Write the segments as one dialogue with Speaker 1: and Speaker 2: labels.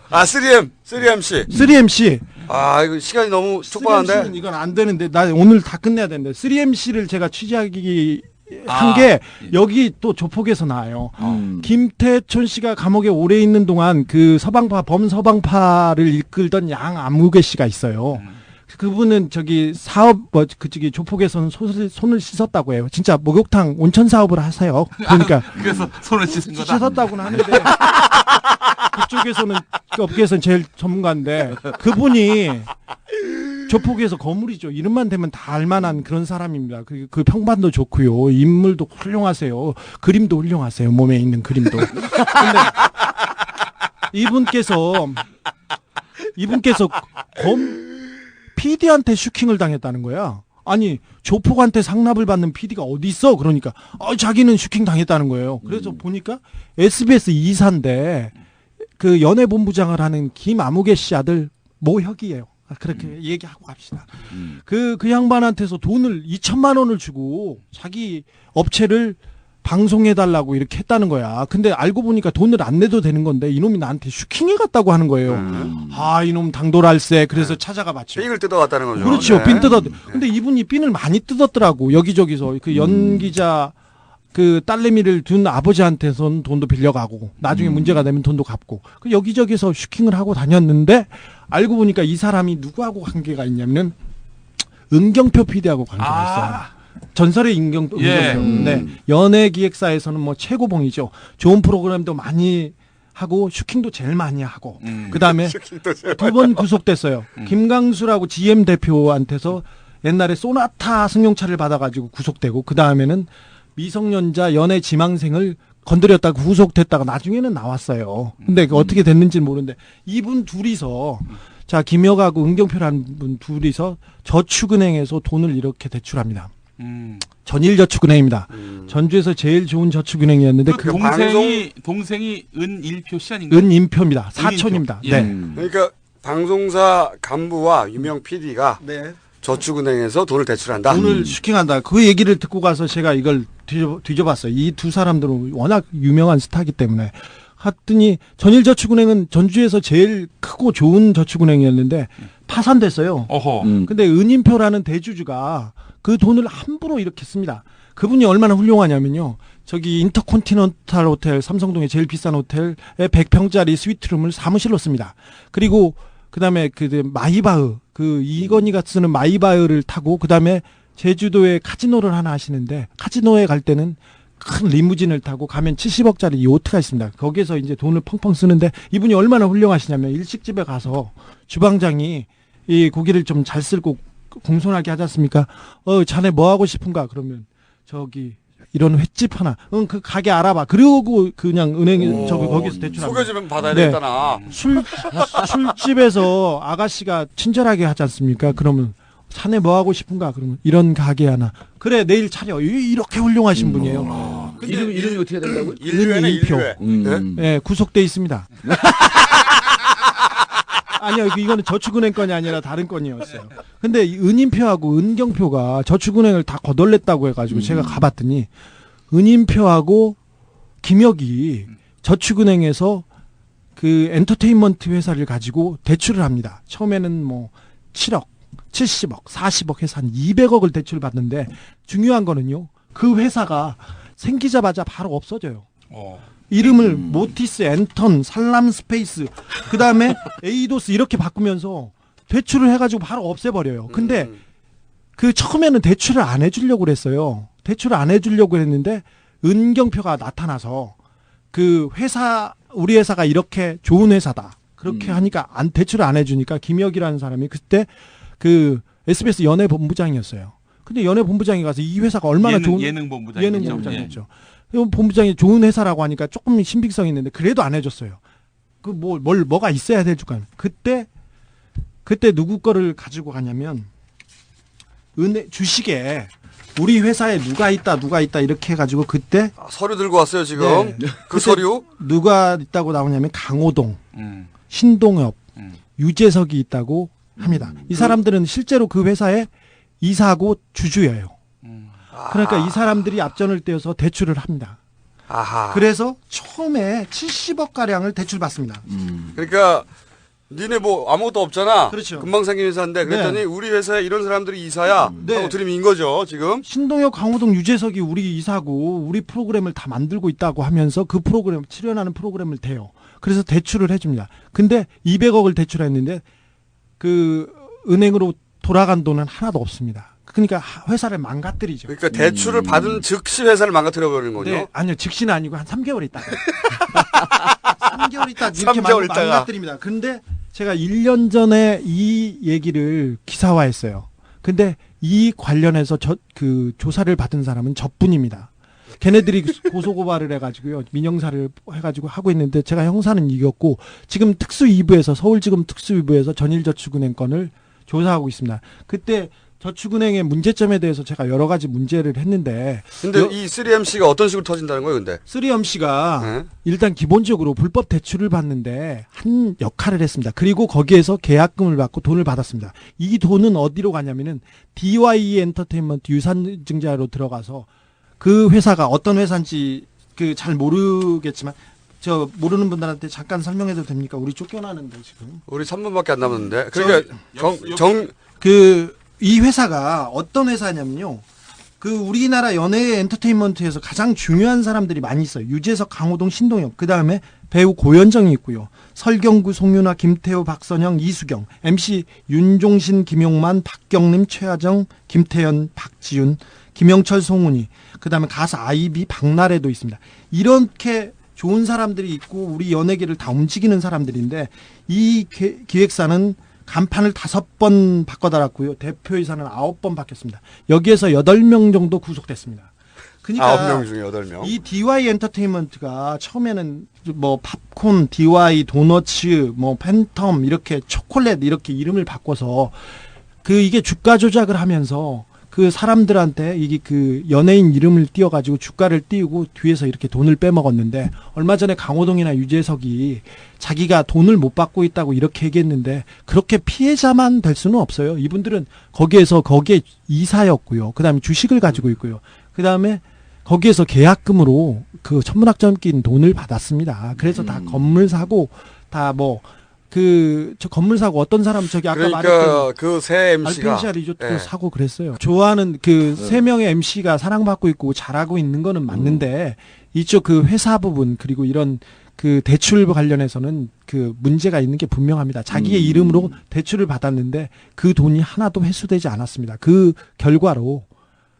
Speaker 1: 아, 3MC.
Speaker 2: 3MC.
Speaker 1: 아, 이거 시간이 너무 촉박한데.
Speaker 2: 3MC는 이건 안 되는데 나 오늘 다 끝내야 되는데 3MC를 제가 취재하기 한 게 여기 또 조폭에서 나와요. 김태촌 씨가 감옥에 오래 있는 동안 그 서방파 범서방파를 이끌던 양아무개 씨가 있어요. 그분은 저기 사업 그쪽이 조폭에서는 손을 씻었다고 해요. 진짜 목욕탕 온천 사업을 하세요. 그러니까
Speaker 3: 그래서 손을 씻은 거다.
Speaker 2: 씻었다고는 하는데 그쪽에서는 그 업계에서는 제일 전문가인데 그분이 조폭에서 거물이죠. 이름만 대면 다 알만한 그런 사람입니다. 그 평판도 좋고요. 인물도 훌륭하세요. 그림도 훌륭하세요. 몸에 있는 그림도. 근데 이분께서 PD한테 슈킹을 당했다는 거야. 아니 조폭한테 상납을 받는 PD가 어디 있어? 그러니까 자기는 슈킹 당했다는 거예요. 그래서 보니까 SBS 이사인데 그 연예본부장을 하는 김아무개 씨 아들 모혁이에요. 그렇게 얘기하고 합시다. 그 양반한테서 돈을 2천만 원을 주고 자기 업체를 방송해달라고 이렇게 했다는 거야. 근데 알고 보니까 돈을 안 내도 되는 건데 이놈이 나한테 슈킹해 갔다고 하는 거예요. 아, 이놈 당돌할세. 그래서 찾아가 봤죠.
Speaker 1: 삥을 뜯어갔다는 거죠.
Speaker 2: 그렇죠. 빈 뜯었. 근데 이분이 빈을 많이 뜯었더라고. 여기저기서. 그 연기자 그 딸내미를 둔 아버지한테선 돈도 빌려가고 나중에 문제가 되면 돈도 갚고 그 여기저기서 슈킹을 하고 다녔는데 알고 보니까 이 사람이 누구하고 관계가 있냐면은 은경표 PD하고 관계가 있어요. 전설의 은경표. 네. 연예기획사에서는 뭐 최고봉이죠. 좋은 프로그램도 많이 하고 슈킹도 제일 많이 하고 그다음에 두 번 구속됐어요. 김강수라고 GM 대표한테서 옛날에 소나타 승용차를 받아가지고 구속되고 그다음에는 미성년자 연애 지망생을 건드렸다가 구속됐다가 나중에는 나왔어요. 근데 어떻게 됐는지는 모르는데 이분 둘이서 자 김혁하고 은경표라는 분 둘이서 저축은행에서 돈을 이렇게 대출합니다. 전일저축은행입니다. 전주에서 제일 좋은 저축은행이었는데
Speaker 3: 그 동생이 은일표 씨 아닌가요?
Speaker 2: 은인표입니다. 사촌입니다. 네.
Speaker 1: 그러니까 방송사 간부와 유명 PD가 저축은행에서 돈을 대출한다.
Speaker 2: 돈을 슈킹한다. 그 얘기를 듣고 가서 제가 이걸 뒤져봤어요. 이 두 사람들은 워낙 유명한 스타기 때문에. 하더니 전일저축은행은 전주에서 제일 크고 좋은 저축은행이었는데 파산됐어요. 근데 은인표라는 대주주가 그 돈을 함부로 이렇게 씁니다. 그분이 얼마나 훌륭하냐면요. 저기 인터컨티넨탈 호텔, 삼성동의 제일 비싼 호텔에 100평짜리 스위트룸을 사무실로 씁니다. 그리고 그다음에 그 마이바흐, 그 이건희가 쓰는 마이바흐를 타고 그다음에 제주도에 카지노를 하나 하시는데 카지노에 갈 때는 큰 리무진을 타고 가면 70억짜리 요트가 있습니다. 거기에서 이제 돈을 펑펑 쓰는데 이분이 얼마나 훌륭하시냐면 일식집에 가서 주방장이 이 고기를 좀 잘 쓸고 공손하게 하지 않습니까? 자네 뭐 하고 싶은가? 그러면 저기 이런 횟집 하나. 그 가게 알아봐. 그리고 그냥 은행에 저기 거기서 대출합니다.
Speaker 1: 소개 좀 받아야 되겠다 나.
Speaker 2: 술집에서 아가씨가 친절하게 하지 않습니까? 그러면 자네 뭐 하고 싶은가? 그러면 이런 가게 하나. 그래 내일 차려. 이렇게 훌륭하신 분이에요.
Speaker 4: 근데 이름이 어떻게 된다고요?
Speaker 1: 인류회네.
Speaker 2: 네, 구속돼 있습니다. 아니요, 이거는 저축은행 건이 아니라 다른 건이었어요. 근데 은인표하고 은경표가 저축은행을 다 거덜냈다고 해가지고 제가 가봤더니 은인표하고 김혁이 저축은행에서 그 엔터테인먼트 회사를 가지고 대출을 합니다. 처음에는 뭐 7억, 70억, 40억 해서 한 200억을 대출을 받는데 중요한 거는요. 그 회사가 생기자마자 바로 없어져요. 이름을 모티스, 앤턴, 살람 스페이스, 그 다음에 에이도스 이렇게 바꾸면서 대출을 해가지고 바로 없애버려요. 근데 그 처음에는 대출을 안 해주려고 그랬어요. 대출을 안 해주려고 했는데 은경표가 나타나서 그 회사, 우리 회사가 이렇게 좋은 회사다. 그렇게 하니까 대출을 안 해주니까 김혁이라는 사람이 그때 그 SBS 연예본부장이었어요. 근데 연예본부장이 가서 이 회사가 얼마나 좋은 예능본부장이었죠. 본부장이 좋은 회사라고 하니까 조금 신빙성이 있는데 그래도 안 해줬어요. 그 뭐가 있어야 될 줄 알아요. 그때 누구 거를 가지고 가냐면 주식에 우리 회사에 누가 있다 이렇게 해가지고 그때
Speaker 1: 서류 들고 왔어요 지금.
Speaker 2: 네.
Speaker 1: 그 서류
Speaker 2: 누가 있다고 나오냐면 강호동, 신동엽, 유재석이 있다고 합니다. 이 사람들은 실제로 그 회사에 이사하고 주주예요. 그러니까 이 사람들이 앞전을 떼어서 대출을 합니다.
Speaker 1: 아하.
Speaker 2: 그래서 처음에 70억 가량을 대출받습니다.
Speaker 1: 그러니까 니네 뭐 아무것도 없잖아.
Speaker 2: 그렇죠.
Speaker 1: 금방 생긴 회사인데 그랬더니
Speaker 2: 네.
Speaker 1: 우리 회사에 이런 사람들이 이사야.
Speaker 2: 네.
Speaker 1: 하고 들이민 거죠 지금.
Speaker 2: 신동엽, 강호동, 유재석이 우리 이사고 우리 프로그램을 다 만들고 있다고 하면서 그 프로그램 출연하는 프로그램을 대요. 그래서 대출을 해줍니다. 근데 200억을 대출했는데 그 은행으로 돌아간 돈은 하나도 없습니다. 그러니까 회사를 망가뜨리죠.
Speaker 1: 그러니까 대출을 받은 즉시 회사를 망가뜨려 버리는 거죠.
Speaker 2: 네, 아니요, 즉시는 아니고 한 3개월 있다가 3개월 있다 이렇게
Speaker 1: 3개월 있다가.
Speaker 2: 망가뜨립니다. 근데 제가 1년 전에 이 얘기를 기사화했어요. 근데 이 관련해서 그 조사를 받은 사람은 저뿐입니다. 걔네들이 고소고발을 해가지고요, 민영사를 해가지고 하고 있는데 제가 형사는 이겼고 지금 특수2부에서 서울지검 특수2부에서 전일저축은행 건을 조사하고 있습니다. 그때 저축은행의 문제점에 대해서 제가 여러 가지 문제를 했는데.
Speaker 1: 근데 이 3MC가 어떤 식으로 터진다는 거예요, 근데?
Speaker 2: 3MC가
Speaker 1: 네?
Speaker 2: 일단 기본적으로 불법 대출을 받는데 한 역할을 했습니다. 그리고 거기에서 계약금을 받고 돈을 받았습니다. 이 돈은 어디로 가냐면은 DY 엔터테인먼트 유산증자로 들어가서 그 회사가 어떤 회사인지 그 잘 모르겠지만 저 모르는 분들한테 잠깐 설명해도 됩니까? 우리 쫓겨나는데 지금.
Speaker 1: 우리 3분밖에 안 남았는데. 그러니까
Speaker 2: 이 회사가 어떤 회사냐면요. 그 우리나라 연예 엔터테인먼트에서 가장 중요한 사람들이 많이 있어요. 유재석, 강호동, 신동엽. 그다음에 배우 고현정이 있고요. 설경구, 송윤아, 김태호, 박선영, 이수경, MC 윤종신, 김용만, 박경림, 최하정, 김태현, 박지윤, 김영철, 송은이. 그다음에 가수 아이비, 박나래도 있습니다. 이렇게 좋은 사람들이 있고 우리 연예계를 다 움직이는 사람들인데 이 기획사는 간판을 5번 바꿔달았고요. 대표이사는 9번 바뀌었습니다. 여기에서 8명 정도 구속됐습니다. 그러니까
Speaker 1: 9명 중에 8명.
Speaker 2: 이 DY 엔터테인먼트가 처음에는 뭐 팝콘, DY, 도너츠, 뭐 팬텀 이렇게 초콜릿 이렇게 이름을 바꿔서 이게 주가 조작을 하면서 그 사람들한테 이게 그 연예인 이름을 띄워가지고 주가를 띄우고 뒤에서 이렇게 돈을 빼먹었는데 얼마 전에 강호동이나 유재석이 자기가 돈을 못 받고 있다고 이렇게 얘기했는데 그렇게 피해자만 될 수는 없어요. 이분들은 거기에 이사였고요. 그 다음에 주식을 가지고 있고요. 그 다음에 거기에서 계약금으로 그 천문학점 낀 돈을 받았습니다. 그래서 다 건물 사고 다 저 건물 사고 어떤 사람 저기 아까
Speaker 1: 그러니까
Speaker 2: 말했던
Speaker 1: 그 새 MC가
Speaker 2: 알펜시아 리조트도 사고 그랬어요. 좋아하는 그 3명의 MC가 사랑받고 있고 잘하고 있는 거는 맞는데 이쪽 그 회사 부분 그리고 이런 그 대출 관련해서는 그 문제가 있는 게 분명합니다. 자기의 이름으로 대출을 받았는데 그 돈이 하나도 회수되지 않았습니다. 그 결과로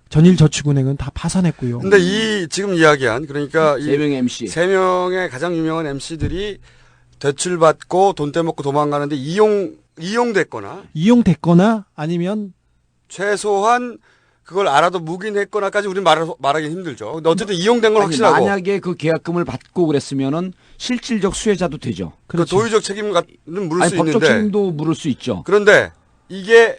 Speaker 2: 전일저축은행은 다 파산했고요.
Speaker 1: 근데 이 지금 이야기한 그러니까 이
Speaker 4: 3명의 MC.
Speaker 1: 3명의 가장 유명한 MC들이 대출 받고 돈 떼먹고 도망가는데 이용됐거나
Speaker 2: 아니면
Speaker 1: 최소한 그걸 알아도 묵인했거나까지 우리는 말하기 힘들죠. 근데 어쨌든 이용된 건 확실하고.
Speaker 4: 만약에 그 계약금을 받고 그랬으면은 실질적 수혜자도 되죠.
Speaker 1: 그렇죠. 도의적 책임은 물을 수
Speaker 4: 법적
Speaker 1: 있는데.
Speaker 4: 책임도 물을 수 있죠.
Speaker 1: 그런데 이게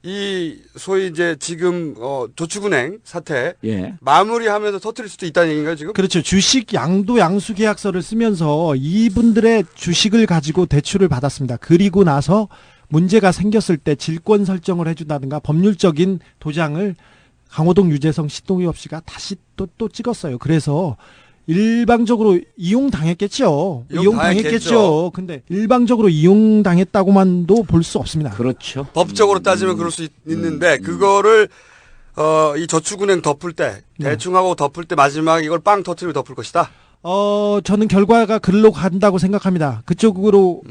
Speaker 1: 이 소위 이제 지금 저축은행 사태 마무리하면서 터뜨릴 수도 있다는 얘기인가요 지금?
Speaker 2: 그렇죠. 주식 양수 계약서를 쓰면서 이분들의 주식을 가지고 대출을 받았습니다. 그리고 나서 문제가 생겼을 때 질권 설정을 해준다든가 법률적인 도장을 강호동, 유재석, 신동엽 씨가 다시 또 찍었어요. 그래서 일방적으로 이용당했겠죠. 이용당했겠죠. 근데 일방적으로 이용당했다고만도 볼 수 없습니다.
Speaker 4: 그렇죠.
Speaker 1: 법적으로 따지면 그럴 수 있는데 그거를 이 저축은행 덮을 때 대충하고 덮을 때 마지막에 이걸 빵 터트리고 덮을 것이다.
Speaker 2: 저는 결과가 글로 간다고 생각합니다. 그쪽으로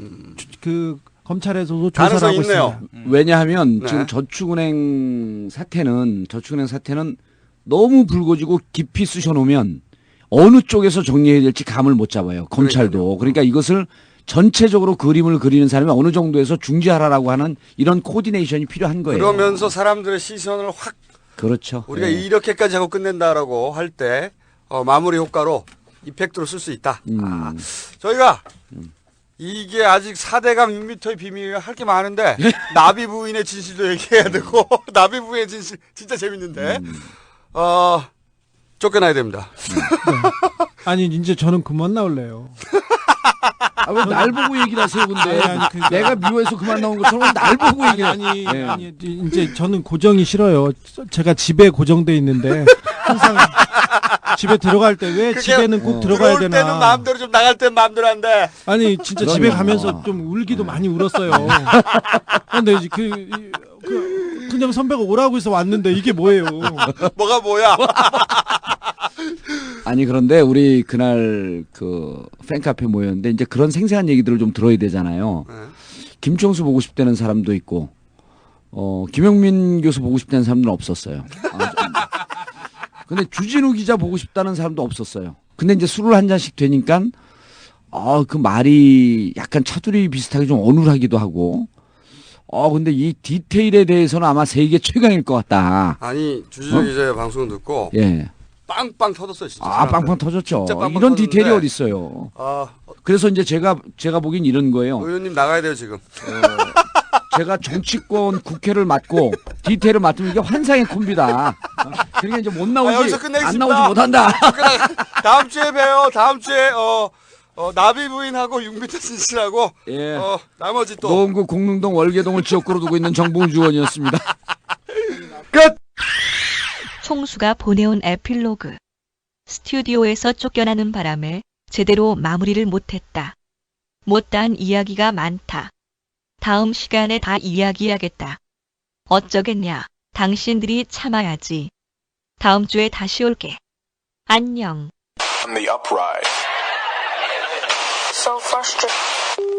Speaker 2: 그 검찰에서도 조사를 하고 있습니다.
Speaker 4: 왜냐하면 지금 저축은행 사태는 너무 불거지고 깊이 쑤셔놓으면 어느 쪽에서 정리해야 될지 감을 못 잡아요. 검찰도. 그러니까 이것을 전체적으로 그림을 그리는 사람이 어느 정도에서 중지하라라고 하는 이런 코디네이션이 필요한 거예요.
Speaker 1: 그러면서 사람들의 시선을 확
Speaker 4: 그렇죠.
Speaker 1: 우리가 이렇게까지 하고 끝낸다라고 할 때 마무리 효과로 이펙트로 쓸 수 있다. 저희가 이게 아직 4대강 6m의 비밀 할 게 많은데 나비 부인의 진실도 얘기해야 되고 나비 부인의 진실 진짜 재밌는데 쫓겨나야 됩니다.
Speaker 2: 아니 이제 저는 그만 나올래요.
Speaker 4: 왜 날 보고 얘기를 하세요, 근데? 내가 미워해서 그만 나온 것처럼 날 보고 얘기를
Speaker 2: 아니, 이제 저는 고정이 싫어요. 제가 집에 고정돼 있는데 항상 집에 들어갈 때 왜
Speaker 1: 그게
Speaker 2: 집에는 꼭 들어가야
Speaker 1: 들어올
Speaker 2: 되나?
Speaker 1: 때는 마음대로 좀 나갈 때는 마음대로 안 돼.
Speaker 2: 아니 진짜
Speaker 4: 그럼요.
Speaker 2: 집에 가면서 좀 울기도 많이 울었어요. 근데 이제 그냥 선배가 오라고 해서 왔는데 이게 뭐예요?
Speaker 1: 뭐가 뭐야?
Speaker 4: 아니 그런데 우리 그날 그 팬카페 모였는데 이제 그런 생생한 얘기들을 좀 들어야 되잖아요.
Speaker 1: 네.
Speaker 4: 김총수 보고 싶다는 사람도 있고, 김영민 교수 보고 싶다는 사람들은 없었어요. 근데 주진우 기자 보고 싶다는 사람도 없었어요. 근데 이제 술을 한 잔씩 되니까, 그 말이 약간 차두리 비슷하게 좀 어눌하기도 하고, 근데 이 디테일에 대해서는 아마 세계 최강일 것 같다.
Speaker 1: 아니 주진우 기자의 방송 듣고
Speaker 4: 예.
Speaker 1: 빵빵 터졌어요 진짜.
Speaker 4: 빵빵 터졌죠.
Speaker 1: 진짜 빵빵
Speaker 4: 이런 디테일이
Speaker 1: 터졌는데.
Speaker 4: 어디 있어요.
Speaker 1: 아,
Speaker 4: 그래서 이제 제가 보기엔 이런 거예요.
Speaker 1: 의원님 나가야 돼요 지금.
Speaker 4: 제가 정치권 국회를 맡고 디테일을 맡으면 이게 환상의 콤비다. 그러니까 이제 못 나오지,
Speaker 1: 여기서
Speaker 4: 안
Speaker 1: 끝내겠습니다.
Speaker 4: 나오지 못한다.
Speaker 1: 다음 주에 봬요. 다음 주에 나비 부인하고 6m 진실하고
Speaker 4: 예.
Speaker 1: 나머지 또
Speaker 4: 노원구 공릉동 월계동을 지역구로 두고 있는 정봉주 의원이었습니다.
Speaker 1: 끝.
Speaker 5: 총수가 보내온 에필로그. 스튜디오에서 쫓겨나는 바람에 제대로 마무리를 못했다. 못다한 이야기가 많다. 다음 시간에 다 이야기하겠다. 어쩌겠냐. 당신들이 참아야지. 다음 주에 다시 올게. 안녕.
Speaker 6: On the uprise.
Speaker 7: So frustrated.